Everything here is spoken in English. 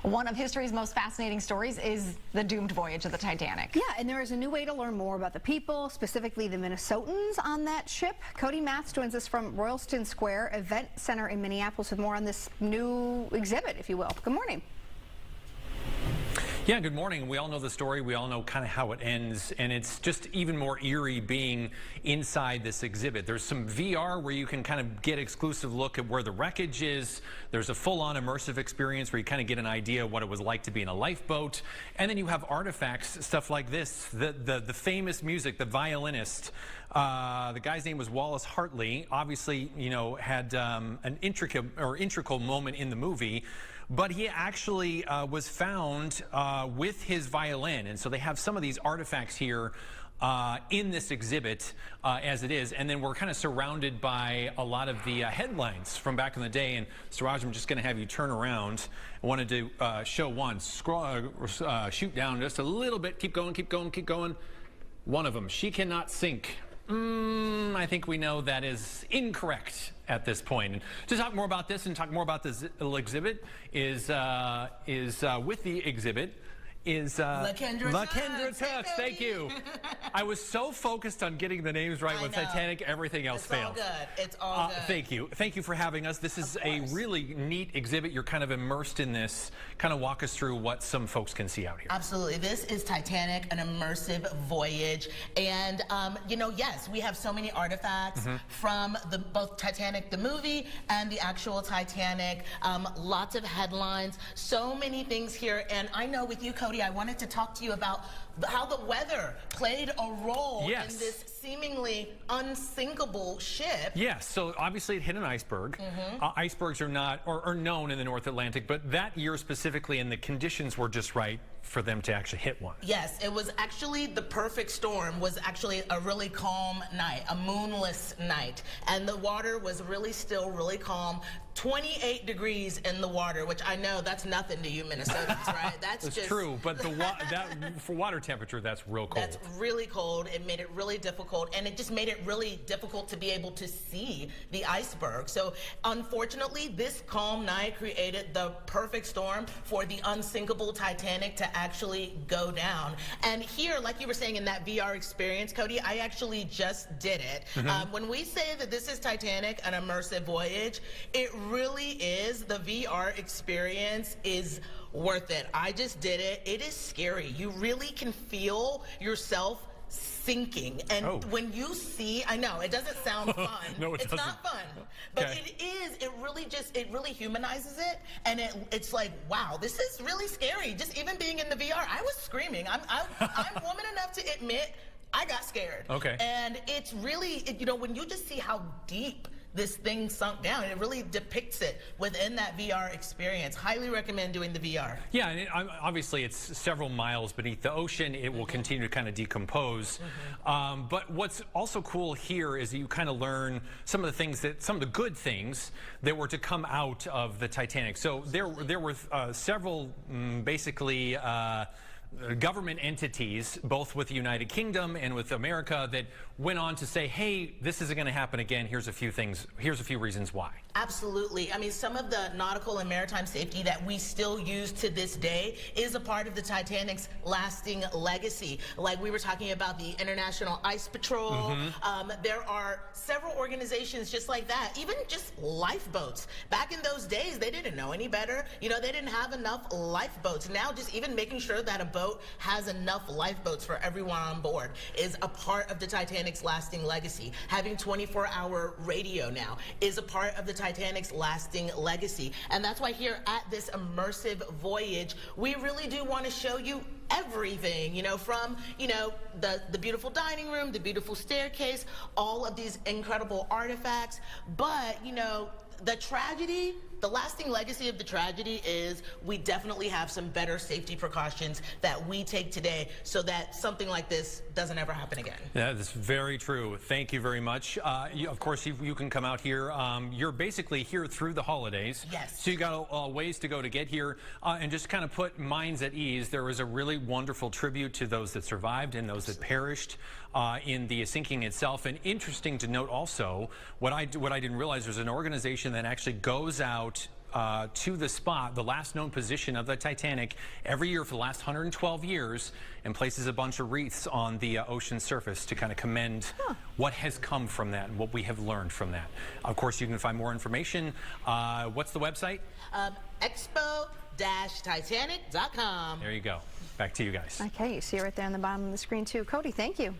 One of history's most fascinating stories is the doomed voyage of the Titanic. Yeah, and there is a new way to learn more about the people, specifically the Minnesotans on that ship. Cody joins us from Royalston Square Event Center in Minneapolis with more on this new exhibit, if you will. Good morning. Yeah, good morning. We all know the story. We all know kind of how it ends, and it's just even more eerie being inside this exhibit. There's some VR where you can kind of get exclusive look at where the wreckage is. There's a full-on immersive experience where you kind of get an idea of what it was like to be in a lifeboat. And then you have artifacts, stuff like this, the famous music, the violinist. The guy's name was Wallace Hartley. Obviously, you know, had an integral moment in the movie. But he actually was found with his violin. And so they have some of these artifacts here in this exhibit as it is. And then we're kind of surrounded by a lot of the headlines from back in the day. And Siraj, I'm just going to have you turn around. I wanted to show one. Shoot down just a little bit. Keep going, keep going, keep going. One of them, she cannot sink. I think we know that is incorrect at this point. And to talk more about this and talk more about this exhibit is with the exhibit is LaKendra. Thank you. I was so focused on getting the names right with Titanic, everything else failed. It's all good. It's all good. Thank you. Thank you for having us. This is a really neat exhibit. You're kind of immersed in this. Kind of walk us through what some folks can see out here. Absolutely. This is Titanic, an immersive voyage. And, you know, yes, we have so many artifacts from both Titanic, the movie, and the actual Titanic. Lots of headlines, so many things here. And I know with you, Cody, I wanted to talk to you about how the weather played a role in this seemingly unsinkable ship. Yes, so obviously it hit an iceberg. Icebergs are not, or are known in the North Atlantic, but that year specifically, and the conditions were just right for them to actually hit one. Yes, it was actually the perfect storm, was actually a really calm night, a moonless night. And the water was really still, really calm. 28 degrees in the water, which I know that's nothing to you Minnesotans, right? That's just true, but for water temperature, that's real cold. That's really cold. It made it really difficult, and it just made it really difficult to be able to see the iceberg. So unfortunately, this calm night created the perfect storm for the unsinkable Titanic to actually go down. And here, like you were saying in that VR experience, Cody, I actually just did it. When we say that this is Titanic, an immersive voyage, it really is. The VR experience is worth it. I just did it. It is scary. You really can feel yourself sinking. And when you see, I know, it doesn't sound fun. No, it's not fun. But it is, it really humanizes it. And it's like, wow, this is really scary. Just even being in the VR, I was screaming. I'm woman enough to admit I got scared. And it's really, you know, when you just see how deep this thing sunk down, it really depicts it within that VR experience. Highly recommend doing the VR. Yeah, and obviously it's several miles beneath the ocean. It will continue to kind of decompose. But what's also cool here is you kind of learn some of the good things that were to come out of the Titanic. So there were several basically government entities, both with the United Kingdom and with America, that went on to say, hey, this isn't going to happen again. Here's a few things. Here's a few reasons why. Absolutely. I mean, some of the nautical and maritime safety that we still use to this day is a part of the Titanic's lasting legacy. Like we were talking about the International Ice Patrol. There are several organizations just like that, even just lifeboats. Back in those days, they didn't know any better. You know, they didn't have enough lifeboats. Now, just even making sure that a boat has enough lifeboats for everyone on board is a part of the Titanic's lasting legacy. Having 24-hour radio now is a part of the Titanic's lasting legacy. And that's why here at this immersive voyage, we really do want to show you everything, you know, from, you know, the beautiful dining room, the beautiful staircase, all of these incredible artifacts. But, you know, the tragedy, the lasting legacy of the tragedy is we definitely have some better safety precautions that we take today so that something like this doesn't ever happen again. Yeah, that's very true. Thank you very much. Of course, you can come out here. You're basically here through the holidays. Yes. So you got a ways to go to get here and just kind of put minds at ease. There was a really wonderful tribute to those that survived and those that perished in the sinking itself. And interesting to note also, what I didn't realize, there's an organization that actually goes out to the spot, the last known position of the Titanic, every year for the last 112 years, and places a bunch of wreaths on the ocean surface to kind of commend what has come from that and what we have learned from that. Of course, you can find more information. What's the website? Expo-Titanic.com. There you go. Back to you guys. Okay, you see it right there on the bottom of the screen too. Cody, thank you.